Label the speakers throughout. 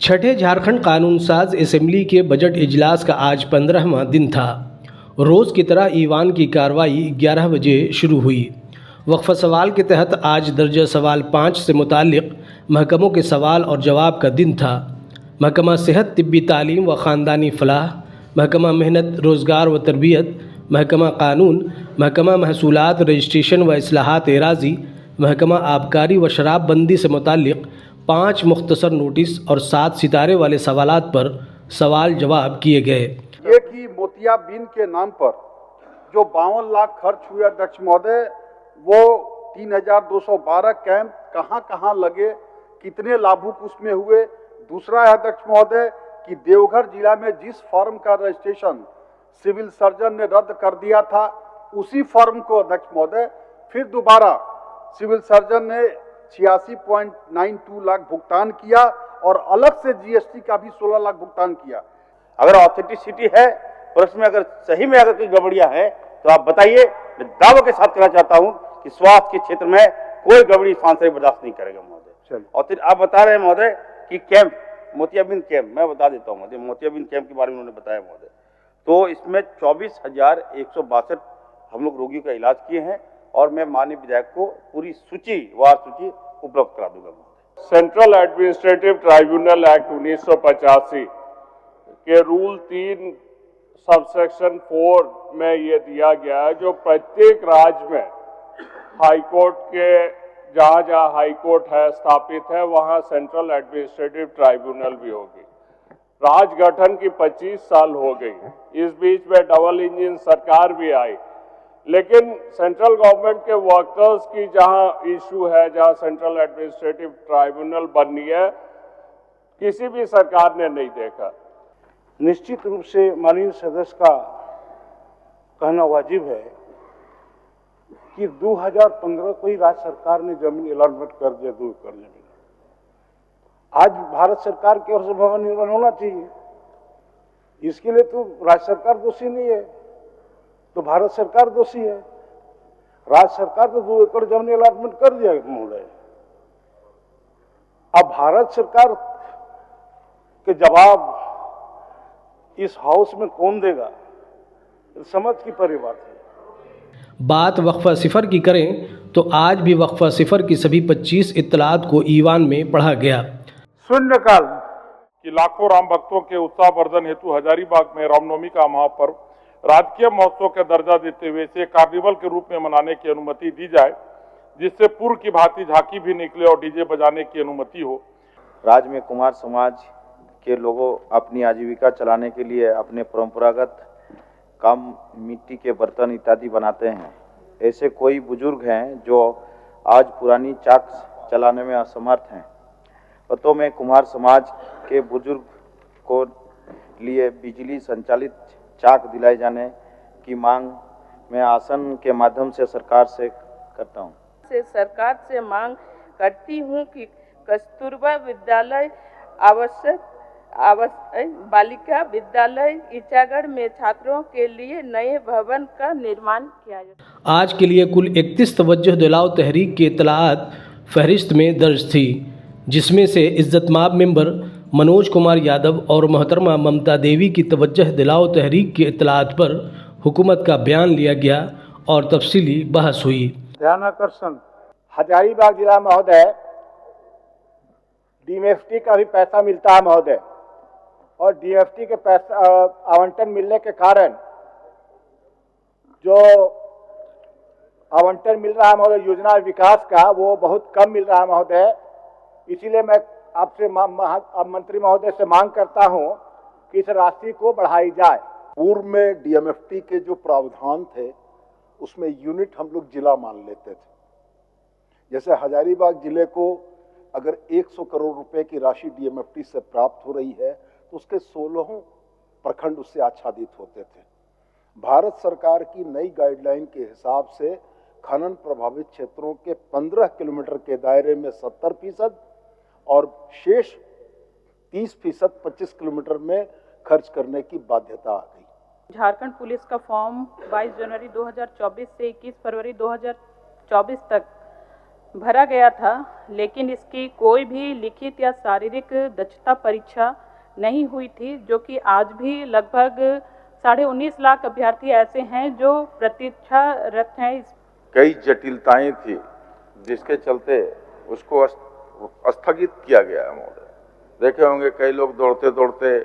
Speaker 1: छठे झारखंड कानून साज असेंबली के बजट इजलास का आज 15वां दिन था। रोज़ की तरह ईवान की कार्रवाई 11 बजे शुरू हुई। वक्फ़ा सवाल के तहत आज दर्ज सवाल 5 से मुताल्लिक़ महकमों के सवाल और जवाब का दिन था। महकमा सेहत, तिब्बी तालीम व ख़ानदानी फलाह, महकमा मेहनत, रोज़गार व तरबियत, महकमा कानून, महकमा महसूलात, रजिस्ट्रेशन व इस्लाहात एराज़ी, महकमा आबकारी व शराबबंदी से मुताल्लिक़ 5 मुख्तसर नोटिस और 7 सितारे वाले सवालात पर सवाल जवाब किए गए।
Speaker 2: ये कि मोतियाबिंद के नाम पर जो 52 लाख खर्च हुए अध्यक्ष महोदय, वो 3212 कैंप कहाँ कहाँ लगे, कितने लाभुक उसमें हुए। दूसरा है अध्यक्ष महोदय कि देवघर जिला में जिस फॉर्म का रजिस्ट्रेशन सिविल सर्जन ने रद्द कर दिया था, उसी फॉर्म को अध्यक्ष महोदय फिर दोबारा सिविल सर्जन ने 86.92 लाख भुगतान किया और अलग से जीएसटी का भी 16 लाख भुगतान किया।
Speaker 3: अगर ऑथेंटिसिटी है और उसमें अगर सही में अगर कोई गड़बड़ियां है तो आप बताइए। मैं दावों के साथ कहना चाहता हूं कि स्वास्थ्य के क्षेत्र में कोई गड़बड़ी सांसद बर्दाश्त नहीं करेगा महोदय। और फिर आप बता रहे हैं महोदय कि कैंप, मोतियाबिंद कैंप, मैं बता देता हूँ महोदय, मोतियाबिंद कैंप के बारे में उन्होंने बताया महोदय, तो इसमें 24,162 हम लोग रोगियों का इलाज किए हैं और मैं माननीय विधायक को पूरी वार सूची उपलब्ध करा दूंगा महोदय।
Speaker 4: सेंट्रल एडमिनिस्ट्रेटिव ट्राइब्यूनल एक्ट 1985 के रूल 3 सबसेक्शन 4 में ये दिया गया है, जो प्रत्येक राज्य में हाईकोर्ट के जहाँ हाईकोर्ट है स्थापित है वहाँ सेंट्रल एडमिनिस्ट्रेटिव ट्राइब्यूनल भी होगी। राज गठन की 25 साल हो गई। इस बीच में डबल इंजन सरकार भी आई, लेकिन सेंट्रल गवर्नमेंट के वर्कर्स की जहां इशू है, जहां सेंट्रल एडमिनिस्ट्रेटिव ट्राइब्यूनल बननी है, किसी भी सरकार ने नहीं देखा।
Speaker 5: निश्चित रूप से माननीय सदस्य का कहना वाजिब है कि 2015 को ही राज्य सरकार ने जमीन अलॉटमेंट कर दिया, 2 एकड़ जमीन। आज भारत सरकार की ओर से भवन निर्माण होना चाहिए, इसके लिए तो राज्य सरकार दोषी नहीं है, तो भारत सरकार दोषी है। राज्य सरकार तो 2 एकड़ जमीन अलॉटमेंट कर दिया महोदय। अब भारत सरकार के जवाब इस हाउस में कौन देगा, समझ की परे बात है।
Speaker 1: बात वक्फा सिफर की करें तो आज भी वक्फा सिफर की सभी 25 इत्तलात को ईवान में पढ़ा गया।
Speaker 4: शून्यकाल कि लाखों राम भक्तों के उत्साहवर्धन हेतु हजारीबाग में रामनवमी का महापर्व राजकीय महोत्सव का दर्जा देते हुए इसे कार्निवल के रूप में मनाने की अनुमति दी जाए, जिससे पूर्व की भांति झांकी भी निकले और डीजे बजाने की अनुमति हो।
Speaker 3: राज्य में कुम्हार समाज के लोगों अपनी आजीविका चलाने के लिए अपने परंपरागत काम मिट्टी के बर्तन इत्यादि बनाते हैं। ऐसे कोई बुजुर्ग हैं जो आज पुरानी चाक चलाने में असमर्थ हैं, तो मैं कुम्हार समाज के बुजुर्ग को लिए बिजली संचालित चाक दिलाए जाने की मांग मैं आसन के माध्यम से सरकार से करता हूं।
Speaker 6: सरकार से मांग करती हूं कि कस्तूरबा विद्यालय बालिका विद्यालय ईचागढ़ में छात्रों के लिए नए भवन का निर्माण किया जाए।
Speaker 1: आज के लिए कुल 31 तवज्जो दिलाओ तहरीक की इत्तलात फहरिस्त में दर्ज थी, जिसमें से इज्जतमाब मेंबर मनोज कुमार यादव और मोहतरमा ममता देवी की तवज्जह दिलाओ तहरीक की इत्तलात पर हुकूमत का बयान लिया गया और तफसीली बहस हुई।
Speaker 5: ध्यानाकर्षण, हजारीबाग जिला महोदय डीएमएफटी का भी पैसा मिलता है महोदय, और डीएमएफटी के पैसा आवंटन मिलने के कारण जो आवंटन मिल रहा है महोदय योजना विकास का, वो बहुत कम मिल रहा है महोदय। इसीलिए मैं आपसे मंत्री महोदय से मांग करता हूं कि इस राशि को बढ़ाई जाए।
Speaker 2: पूर्व में डीएमएफटी के जो प्रावधान थे उसमें यूनिट हम लोग जिला मान लेते थे। जैसे हजारीबाग जिले को अगर 100 करोड़ रुपए की राशि डीएमएफटी से प्राप्त हो रही है तो उसके 16 प्रखंड उससे आच्छादित होते थे। भारत सरकार की नई गाइडलाइन के हिसाब से खनन प्रभावित क्षेत्रों के 15 किलोमीटर के दायरे में 70% और शेष 30% 25 किलोमीटर में खर्च करने की बाध्यता आ गई।
Speaker 6: झारखंड पुलिस का फॉर्म 22 जनवरी 2024 से 21 फरवरी 2024 तक भरा गया था, लेकिन इसकी कोई भी लिखित या शारीरिक दक्षता परीक्षा नहीं हुई थी, जो कि आज भी लगभग 19.5 लाख अभ्यर्थी ऐसे हैं जो प्रतीक्षारत हैं।
Speaker 7: कई जटिलताएं थी जिसके चलते उसको स्थगित किया गया है महोदय। देखे होंगे कई लोग दौड़ते दौड़ते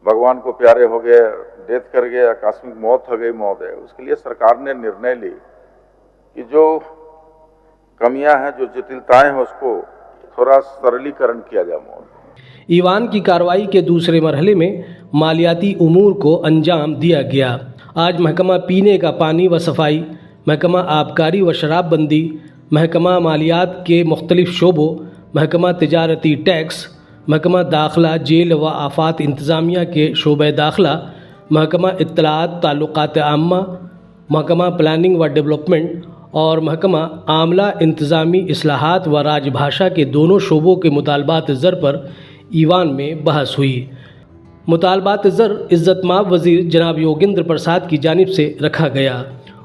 Speaker 7: भगवान को प्यारे हो गए, डेथ कर गए, आकस्मिक मौत हो गई महोदय। उसके लिए सरकार ने निर्णय ली कि जो कमियां हैं, जो जटिलताएं हैं, उसको थोड़ा सरलीकरण किया जाए महोदय।
Speaker 1: ईवान की कार्रवाई के दूसरे मरहले में मालियाती उमूर को अंजाम दिया गया। आज महकमा पीने का पानी व सफाई, महकमा आबकारी व शराबबंदी, महकमा मालियात के मुख्तलिफ शोबों, महकमा तिजारती टैक्स, महकमा दाखिला जेल व आफात इंतज़ामिया के शोबे दाखिला, महकमा इत्तलात ताल्लुकात आम्मा, महकमा प्लानिंग व डेवलपमेंट और महकमा आमला इंतज़ामी इस्लाहात व राजभाषा के दोनों शोबों के मुतालबात ज़र पर ईवान में बहस हुई। मुतालबात ज़र इज़्ज़तमाब वज़ीर जनाब योगेंद्र प्रसाद की जानिब से रखा गया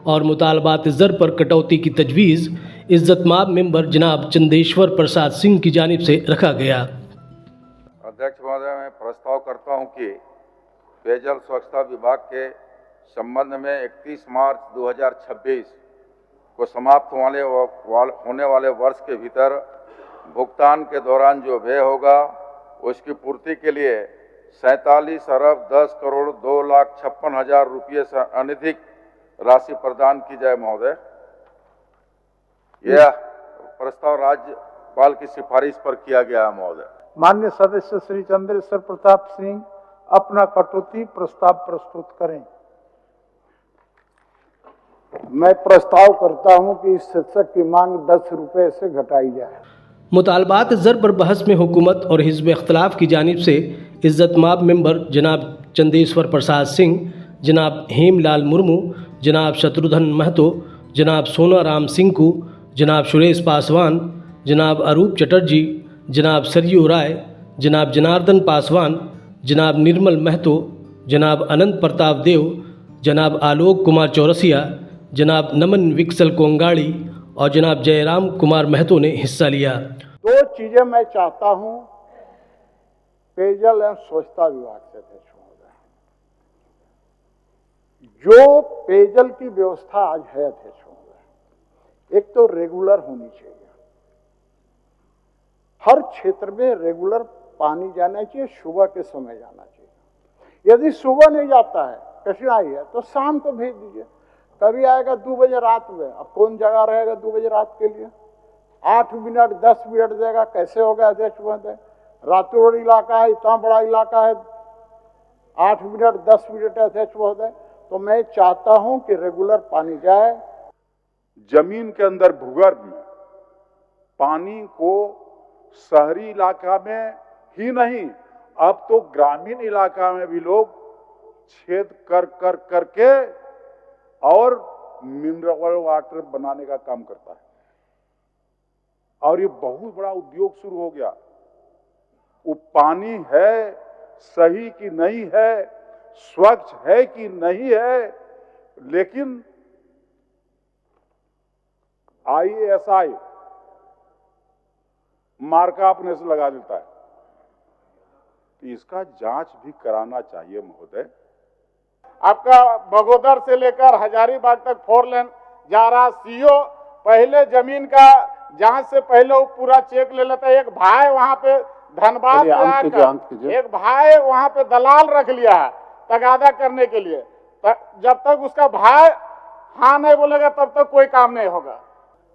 Speaker 1: और मुतालबात ज़र पर कटौती की तजवीज़ इज़्ज़तमाब मेंबर जनाब चंदेश्वर प्रसाद सिंह की जानिब से रखा गया।
Speaker 7: अध्यक्ष महोदय, मैं प्रस्ताव करता हूं कि पेयजल स्वच्छता विभाग के संबंध में 31 मार्च 2026 को समाप्त होने वाले वर्ष के भीतर भुगतान के दौरान जो व्यय होगा उसकी पूर्ति के लिए 47 अरब 10 करोड़ 2,56,000 रुपये से अनधिक राशि प्रदान की जाए महोदय। यह प्रस्ताव राज्यपाल की सिफारिश पर किया गया है महोदय।
Speaker 5: माननीय सदस्य श्री चंद्रेश्वर प्रताप सिंह अपना कटौती प्रस्ताव प्रस्तुत करें।
Speaker 2: मैं प्रस्ताव करता हूं कि इस शीर्षक की मांग 10 रुपए से घटाई जाए।
Speaker 1: मुतालबात ज़र पर बहस में हुकूमत और हिज़्ब इख्तलाफ की जानिब से इज़्ज़तमाब मेंबर जनाब चंदेश्वर प्रसाद सिंह, जनाब हेमलाल मुर्मू, जनाब शत्रुघ्न महतो, जनाब सोनाराम सिंकू, जनाब सुरेश पासवान, जनाब अरूप चटर्जी, जनाब सरयू राय, जनाब जनार्दन पासवान, जनाब निर्मल महतो, जनाब अनंत प्रताप देव, जनाब आलोक कुमार चौरसिया, जनाब नमन विक्सल कोंगाड़ी और जनाब जयराम कुमार महतो ने हिस्सा लिया।
Speaker 2: 2 चीजें मैं चाहता हूं पेयजल एवं स्वच्छता विभाग से अध्यक्ष महोदय। जो पेयजल की व्यवस्था आज है अध्यक्ष महोदय, एक तो रेगुलर होनी चाहिए, हर क्षेत्र में रेगुलर पानी जाना चाहिए, सुबह के समय जाना चाहिए। यदि सुबह नहीं जाता है, कठिनाई है, तो शाम को भेज दीजिए। कभी आएगा 2 बजे रात में, अब कौन जगह रहेगा 2 बजे रात के लिए? 8 मिनट 10 मिनट देगा, कैसे होगा अध्यक्ष महोदय? रातोड़ इलाका है, इतना बड़ा इलाका है, 8 मिनट 10 मिनट अध्यक्ष महोदय। तो मैं चाहता हूं कि रेगुलर पानी जाए।
Speaker 8: जमीन के अंदर भूगर्भ में पानी को शहरी इलाका में ही नहीं, अब तो ग्रामीण इलाका में भी लोग छेद कर कर करके और मिनरल वाटर बनाने का काम करता है और ये बहुत बड़ा उद्योग शुरू हो गया। वो पानी है सही कि नहीं है, स्वच्छ है कि नहीं है, लेकिन IASI मार्का अपने से लगा देता है। तो इसका जांच भी कराना चाहिए महोदय।
Speaker 5: आपका बगोदर से लेकर हजारीबाग तक 4 लेन जा रहा। सीओ पहले जमीन का जांच से पहले वो पूरा चेक ले लेता है। एक भाई वहां पे धनबाद से आकर एक भाई वहां पे दलाल रख लिया है तगादा करने के लिए। जब तक उसका भाई हाँ नहीं बोलेगा तब तक कोई काम नहीं होगा।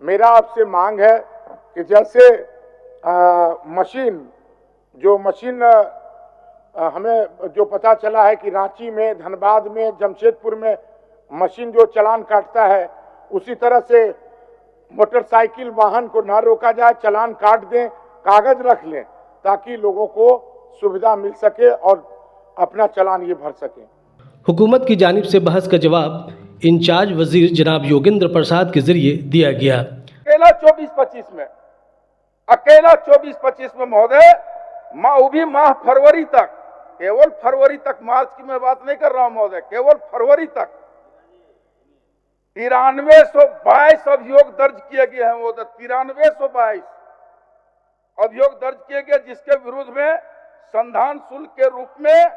Speaker 5: मेरा आपसे मांग है कि जैसे मशीन हमें जो पता चला है कि रांची में, धनबाद में, जमशेदपुर में मशीन जो चालान काटता है, उसी तरह से मोटरसाइकिल वाहन को ना रोका जाए, चालान काट दें, कागज रख लें ताकि लोगों को सुविधा मिल सके और अपना चालान ये भर सकें।
Speaker 1: हुकूमत की जानिब से बहस का जवाब इंचार्ज वजीर जनाब योगेंद्र प्रसाद के जरिए दिया गया।
Speaker 7: अकेला 24-25 में महोदय, वो भी माह फरवरी तक, केवल फरवरी तक, मार्च की मैं बात नहीं कर रहा हूं महोदय, केवल फरवरी तक 9322 अभियोग दर्ज किए गए हैं महोदय। 9322 अभियोग दर्ज किए गए, जिसके विरुद्ध में संधान शुल्क के रूप में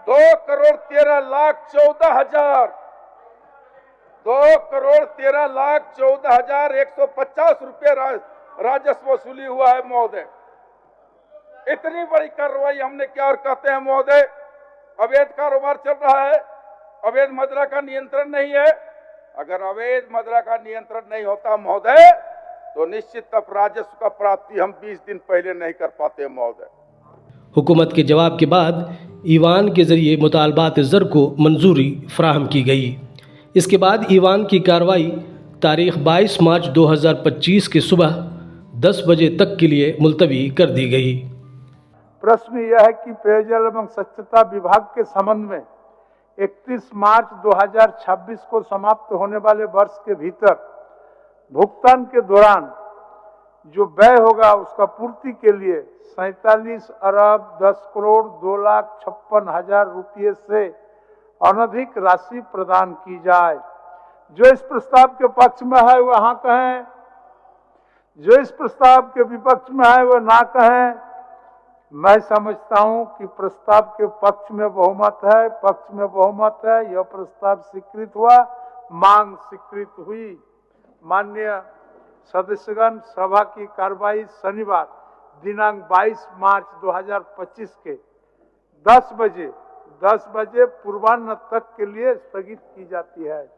Speaker 7: 2,13,14,150 रुपए राजस्व वसूली हुआ है महोदय। इतनी बड़ी कार्रवाई हमने क्या और कहते हैं महोदय। अवैध कारोबार चल रहा है, अवैध मुद्रा का नियंत्रण नहीं है। अगर अवैध मुद्रा का नियंत्रण नहीं होता महोदय तो निश्चित तब राजस्व का प्राप्ति हम 20 दिन पहले नहीं कर पाते महोदय।
Speaker 1: हुकूमत के जवाब के बाद ईवान के जरिए मुतालबात ज़र को मंजूरी फराहम की गई। इसके बाद ईवान की कार्रवाई तारीख 22 मार्च 2025 की सुबह 10 बजे तक के लिए मुलतवी कर दी गई।
Speaker 5: प्रश्न यह है कि पेयजल एवं स्वच्छता विभाग के संबंध में 31 मार्च 2026 को समाप्त होने वाले वर्ष के भीतर भुगतान के दौरान जो व्यय होगा उसका पूर्ति के लिए 47 अरब 10 करोड़ 2,56,000 रुपये से अनधिक राशि प्रदान की जाए। जो इस प्रस्ताव के पक्ष में है वह हाँ कहें, जो इस प्रस्ताव के विपक्ष में है वह ना कहें। मैं समझता हूं कि प्रस्ताव के पक्ष में बहुमत है, पक्ष में बहुमत है। यह प्रस्ताव स्वीकृत हुआ, मांग स्वीकृत हुई। माननीय सदस्यगण, सभा की कार्रवाई शनिवार दिनांक 22 मार्च 2025 के 10 बजे पूर्वाह्न तक के लिए स्थगित की जाती है।